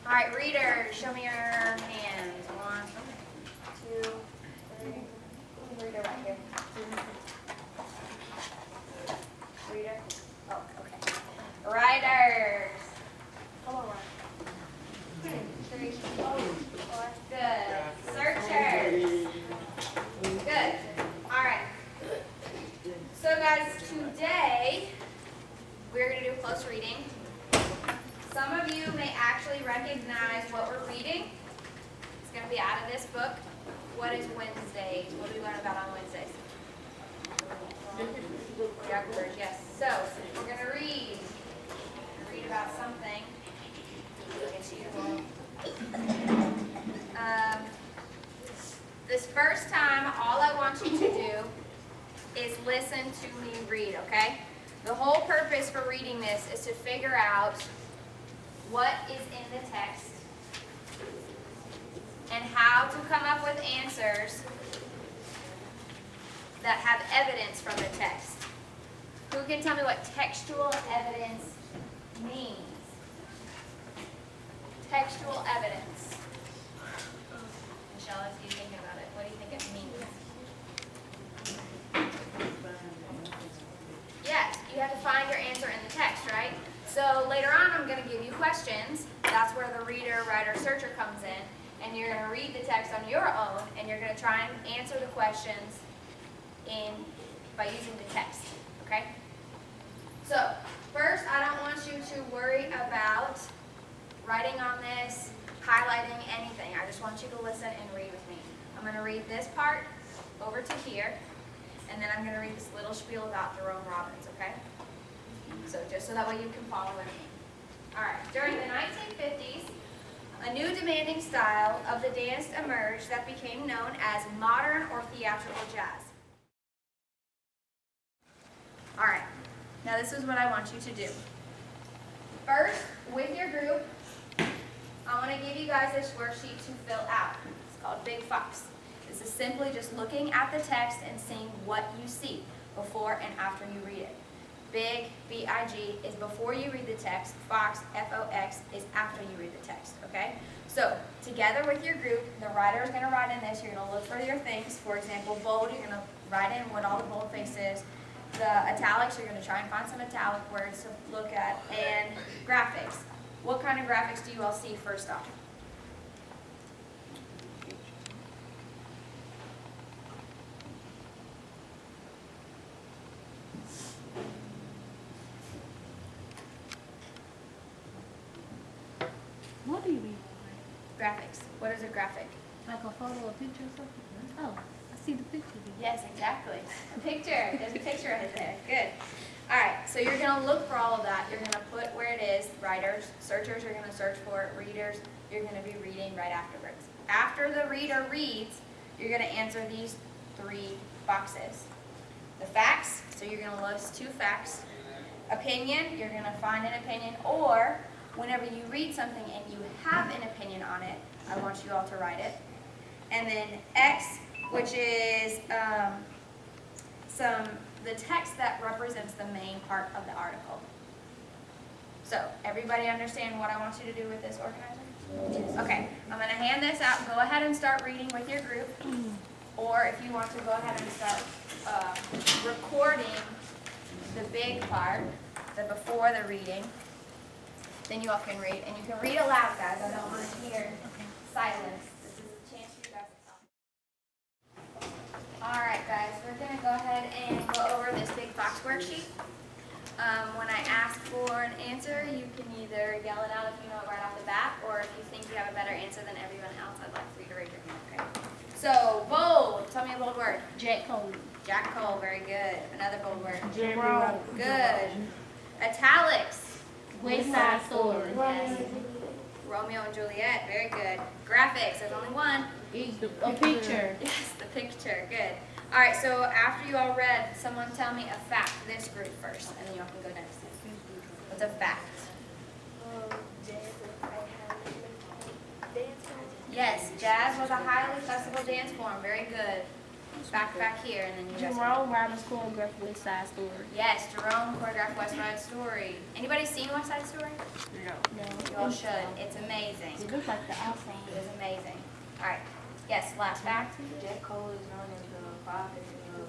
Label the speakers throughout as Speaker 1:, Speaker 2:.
Speaker 1: All right, readers, show me your hands. 1, 2, 3. Reader right here. Reader. Oh, okay. Writers. Come on, Ryan. 3, 4. Good. Searchers. Good. All right. So, guys, today we're going to do close reading. Some of you may actually recognize what we're reading. It's going to be out of this book. What is Wednesdays? What do we learn about on Wednesdays? Geographers, yes. So, we're going to read. About something. This first time, all I want you to do is listen to me read, okay? The whole purpose for reading this is to figure out what is in the text and how to come up with answers that have evidence from the text. Who can tell me what textual evidence means? Textual evidence. Michelle, as you think about it, what do you think it means? Yes, you have to find your answer in the text, right? So later on, I'm going to give you questions. That's where the reader, writer, searcher comes in. And you're going to read the text on your own, and you're going to try and answer the questions by using the text, okay? So, first, I don't want you to worry about writing on this, highlighting anything. I just want you to listen and read with me. I'm going to read this part over to here, and then I'm going to read this little spiel about Jerome Robbins, okay? So just so that way you can follow with me. All right, during the 1950s, a new demanding style of the dance emerged that became known as modern or theatrical jazz. All right, now this is what I want you to do. First, with your group, I want to give you guys this worksheet to fill out. It's called Big Fox. This is simply just looking at the text and seeing what you see before and after you read it. Big, B-I-G, is before you read the text. Fox, F-O-X, is after you read the text, okay? So, together with your group, the writer is going to write in this. You're going to look for your things. For example, bold, you're going to write in what all the boldface is. The italics, you're going to try and find some italic words to look at. And graphics. What kind of graphics do you all see first off?
Speaker 2: What do you mean?
Speaker 1: Graphics. What is a graphic?
Speaker 2: Like a photo or picture or something? Oh, I see the picture.
Speaker 1: Yes, exactly. A picture. There's a picture right there. Good. All right, so you're going to look for all of that. You're going to put where it is. Writers, searchers are going to search for it. Readers, you're going to be reading right afterwards. After the reader reads, you're going to answer these 3 boxes. The facts, so you're going to list 2 facts. Opinion, you're going to find an opinion, or whenever you read something and you have an opinion on it, I want you all to write it. And then X, which is the text that represents the main part of the article. So, everybody understand what I want you to do with this organizer? Yes. Okay, I'm going to hand this out. Go ahead and start reading with your group. Or if you want to go ahead and start recording the big part, the before the reading, then you all can read. And you can read aloud, guys. I don't want to hear silence. This is a chance for you guys to talk. All right, guys. We're going to go ahead and go over this Big Fox worksheet. When I ask for an answer, you can either yell it out if you know it right off the bat, or if you think you have a better answer than everyone else, I'd like for you to raise your hand, okay? So, bold. Tell me a bold word.
Speaker 2: Jack Cole.
Speaker 1: Jack Cole, very good. Another bold word.
Speaker 2: Jerome.
Speaker 1: Good. Italics.
Speaker 2: West Side Story.
Speaker 1: Yes. Romeo and Juliet, very good. Graphics, there's only one.
Speaker 2: A picture.
Speaker 1: Yes, the picture, good. All right, so after you all read, someone tell me a fact, this group first, and then you all can go next. What's a fact? Yes, jazz was a highly flexible dance form, very good. Back here, and then you guys.
Speaker 2: Jerome Robbins choreographed West Side Story.
Speaker 1: Yes, Jerome choreographed West Side Story. Anybody seen West Side Story?
Speaker 2: No.
Speaker 1: You all should. It's amazing.
Speaker 2: It looks like the outside.
Speaker 1: It is amazing. All right. Yes, last fact.
Speaker 3: Jack Cole is known as the father of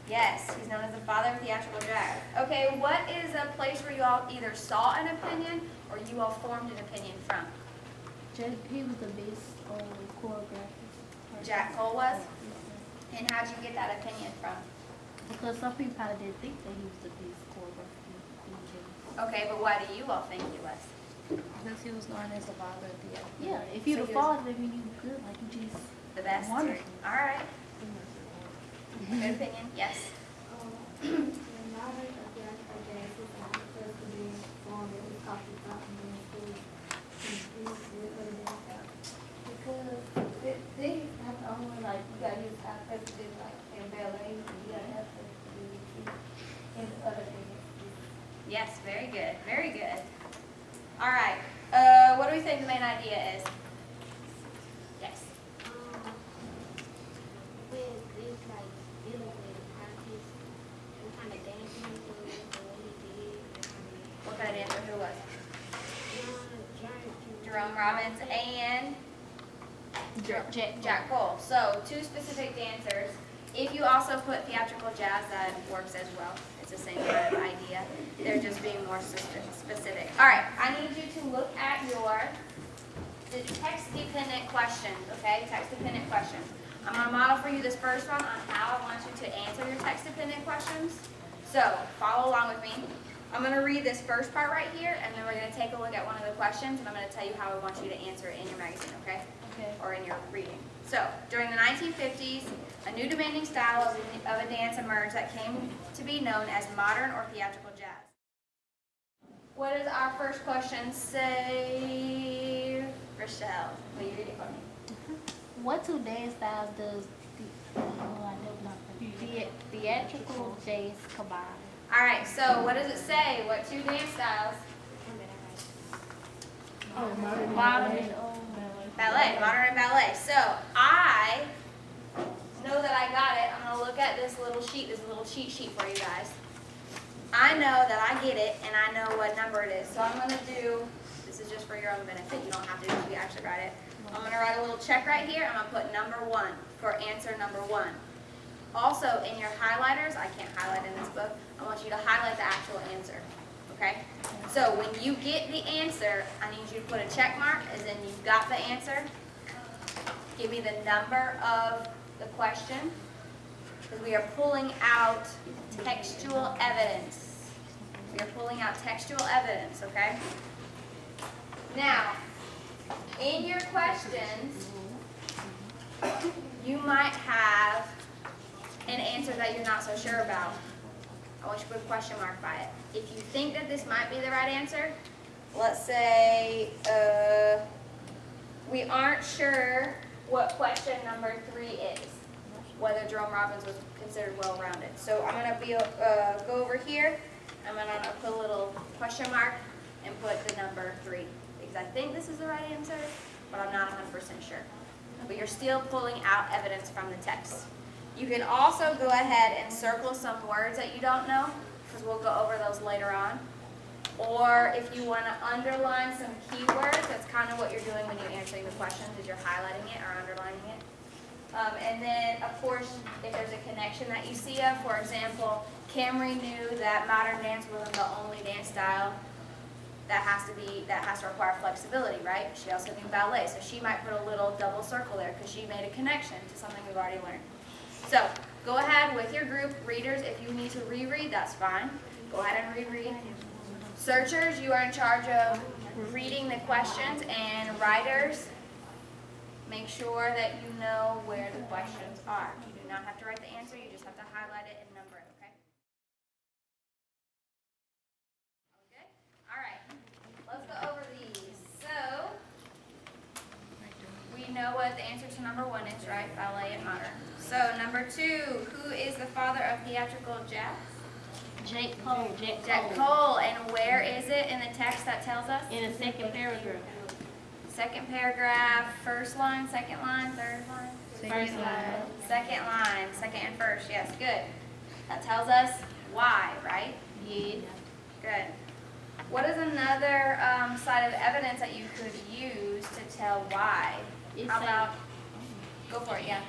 Speaker 1: Yes, he's known as the father of theatrical jazz. Okay, what is a place where you all either saw an opinion or you all formed an opinion from?
Speaker 2: He was the best choreographer.
Speaker 1: Jack Cole was? And how'd you get that opinion from?
Speaker 2: Because some people probably didn't think that he was the best choreographer in jazz.
Speaker 1: Okay, but why do you all think he was?
Speaker 3: because he was known as the father of the
Speaker 2: Yeah, if you'd
Speaker 1: So
Speaker 2: have
Speaker 1: he was-
Speaker 2: followed them, you good, like you just.
Speaker 1: The best?
Speaker 2: Wonderful.
Speaker 1: All right. Good opinion, yes.
Speaker 3: They have to only like, you gotta use our president like in ballet, you gotta have to in other things.
Speaker 1: Yes, very good, very good. All right, what do we think the main idea is? Yes.
Speaker 4: With this like dealing with practice, what kind of dancing he was, or what he did,
Speaker 1: What kind of dancer, who was?
Speaker 4: John,
Speaker 1: Jerome Robbins and
Speaker 2: Jack.
Speaker 1: Cole. So, two specific dancers. If you also put theatrical jazz, that works as well. It's the same kind of idea. They're just being more specific. All right, I need you to look at your text-dependent questions, okay? Text-dependent questions. I'm going to model for you this first one on how I want you to answer your text-dependent questions. So, follow along with me. I'm going to read this first part right here, and then we're going to take a look at one of the questions, and I'm going to tell you how I want you to answer it in your magazine, okay?
Speaker 2: Okay.
Speaker 1: Or in your reading. So, during the 1950s, a new demanding style of a dance emerged that came to be known as modern or theatrical jazz. What does our first question say, Rochelle? Will you read it for me?
Speaker 2: What two dance styles does theatrical jazz combine?
Speaker 1: All right, so what does it say? What two dance styles?
Speaker 2: Modern and
Speaker 1: Ballet, modern and ballet. So I know that I got it. I'm going to look at this little sheet. This is a little cheat sheet for you guys. I know that I get it, and I know what number it is. So I'm going to do, this is just for your own benefit. You don't have to if you actually write it. I'm going to write a little check right here. I'm going to put number 1 for answer number 1. Also, in your highlighters, I can't highlight in this book, I want you to highlight the actual answer. Okay? So when you get the answer, I need you to put a check mark as in you've got the answer. Give me the number of the question, because we are pulling out textual evidence. We are pulling out textual evidence, okay? Now, in your questions, you might have an answer that you're not so sure about. I want you to put a question mark by it. If you think that this might be the right answer, let's say we aren't sure what question number 3 is, whether Jerome Robbins was considered well-rounded. So I'm going to go over here. I'm going to put a little question mark and put the number 3, because I think this is the right answer, but I'm not 100% sure. But you're still pulling out evidence from the text. You can also go ahead and circle some words that you don't know, because we'll go over those later on. Or if you want to underline some keywords, that's kind of what you're doing when you're answering the questions, is you're highlighting it or underlining it. And then, of course, if there's a connection that you see of, for example, Camry knew that modern dance wasn't the only dance style that has to require flexibility, right? She also knew ballet, so she might put a little double circle there because she made a connection to something we've already learned. So, go ahead with your group. Readers, if you need to reread, that's fine. Go ahead and reread. Searchers, you are in charge of reading the questions, and writers, make sure that you know where the questions are. You do not have to write the answer, you just have to highlight it and number it, okay? Okay? All right. Let's go over these. So, we know what the answer to number 1 is, right? Ballet and modern. So, number 2, who is the father of theatrical jazz?
Speaker 2: Jack Cole.
Speaker 1: Jack Cole. And where is it in the text that tells us?
Speaker 2: In the second paragraph.
Speaker 1: Second paragraph, first line, second line, third line?
Speaker 2: First line.
Speaker 1: Second line, second and first, yes, good. That tells us why, right?
Speaker 2: Yes.
Speaker 1: Good. What is another side of evidence that you could use to tell why?
Speaker 2: It's
Speaker 1: How about, go for it, yeah.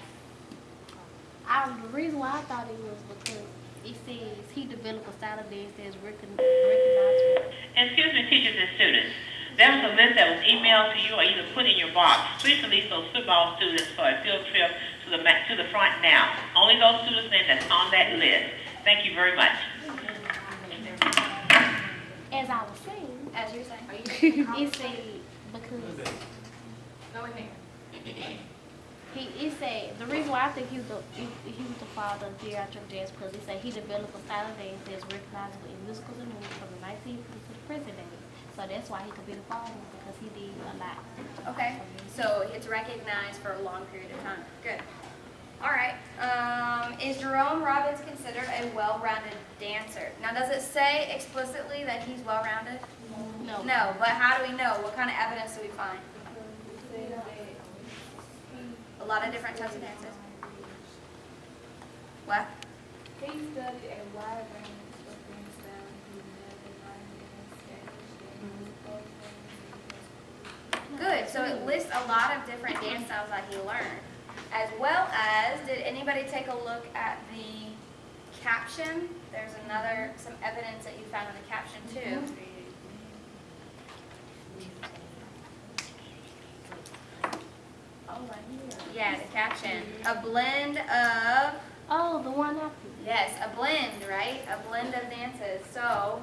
Speaker 2: The reason why I thought it was because it says he developed a style of dance that is recognizable.
Speaker 5: Excuse me, teachers and students. There was a list that was emailed to you or either put in your box. Please release those football students for a field trip to the front now. Only those students then that's on that list. Thank you very much.
Speaker 2: As I was saying,
Speaker 1: As you're saying.
Speaker 2: it said because
Speaker 1: Go with me.
Speaker 2: it said the reason why I think he was the father of geriatric jazz because it said he developed a style of dance that is recognizable in musicals and movies from the 1950s to the present day. So that's why he could be the father because he did a lot.
Speaker 1: Okay, so it's recognized for a long period of time. Good. All right. Is Jerome Robbins considered a well-rounded dancer? Now, does it say explicitly that he's well-rounded?
Speaker 2: No.
Speaker 1: No, but how do we know? What kind of evidence do we find? A lot of different types of dances. What?
Speaker 3: He studied a wide range of dance styles, including Spanish dance,
Speaker 1: Good. So it lists a lot of different dance styles that he learned. As well as, did anybody take a look at the caption? There's some evidence that you found in the caption too.
Speaker 3: Oh, right here.
Speaker 1: Yeah, the caption. A blend of,
Speaker 2: Oh, the one after.
Speaker 1: yes, a blend, right? A blend of dances. So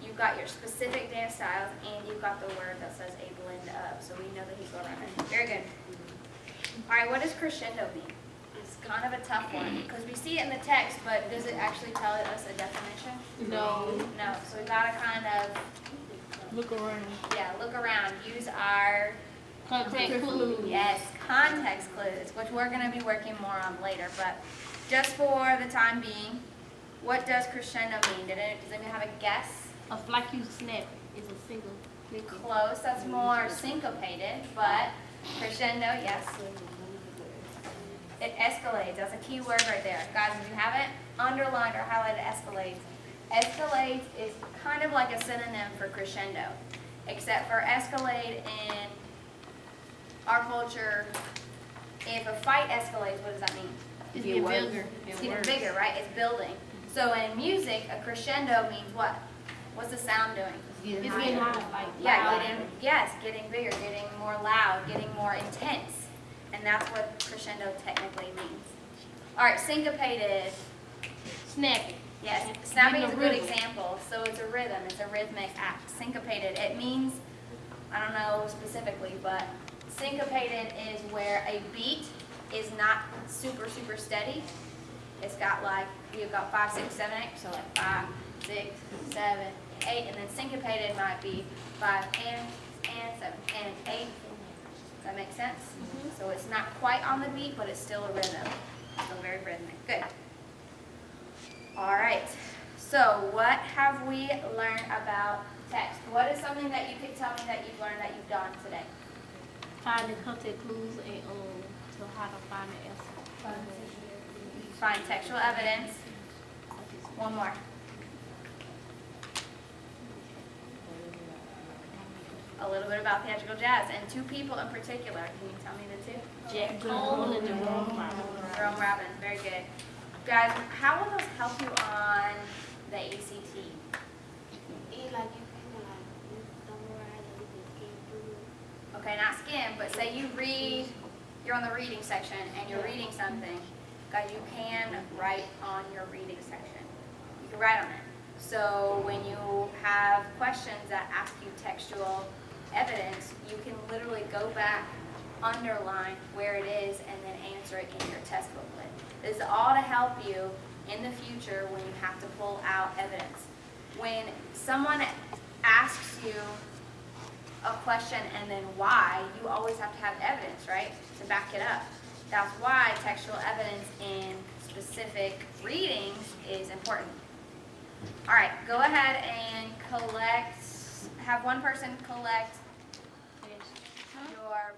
Speaker 1: you've got your specific dance styles and you've got the word that says a blend of. So we know that he's well-rounded. Very good. All right, what does crescendo mean? It's kind of a tough one because we see it in the text, but does it actually tell us a definition?
Speaker 2: No.
Speaker 1: No. So we gotta kind of,
Speaker 2: Look around.
Speaker 1: yeah, look around. Use our,
Speaker 2: Context clues.
Speaker 1: yes, context clues, which we're gonna be working more on later. But just for the time being, what does crescendo mean? Does anyone have a guess?
Speaker 2: Like you snap is a single clicking.
Speaker 1: Close. That's more syncopated, but crescendo, yes. It escalates. That's a key word right there. Guys, if you have it underlined or highlighted, escalates. Escalates is kind of like a synonym for crescendo, except for escalate in our culture, if a fight escalates, what does that mean?
Speaker 2: It's getting bigger.
Speaker 1: It's getting bigger, right? It's building. So in music, a crescendo means what? What's the sound doing?
Speaker 2: It's getting high, like
Speaker 1: Yeah,
Speaker 2: loud.
Speaker 1: getting bigger, getting more loud, getting more intense. And that's what crescendo technically means. All right, syncopated.
Speaker 2: Snapping.
Speaker 1: Yes, snapping is a good
Speaker 2: rhythm.
Speaker 1: example. So it's a rhythm, it's a rhythmic act. Syncopated, it means, I don't know specifically, but syncopated is where a beat is not super, super steady. It's got like, you've got 5, 6, 7, 8, so like 5, 6, 7, 8, and then syncopated might be 5 and 7 and 8. Does that make sense? So it's not quite on the beat, but it's still a rhythm. So very rhythmic. Good. All right. So what have we learned about text? What is something that you could tell me that you've learned that you've done today?
Speaker 2: Find the context clues and to how to find the answer.
Speaker 1: Find textual evidence. One more. A little bit about theatrical jazz and 2 people in particular. Can you tell me the 2?
Speaker 2: Jack Cole and Jerome Robbins.
Speaker 1: Jerome Robbins. Very good. Guys, how will those help you on the ACT?
Speaker 4: It like you kind of like summarize and you can skim through it.
Speaker 1: Okay, not skim, but say you read, you're on the reading section and you're reading something. Guys, you can write on your reading section. You can write on it. So when you have questions that ask you textual evidence, you can literally go back, underline where it is, and then answer it in your test booklet. This is all to help you in the future when you have to pull out evidence. When someone asks you a question and then why, you always have to have evidence, right, to back it up. That's why textual evidence in specific readings is important. All right, go ahead and collect, have one person collect your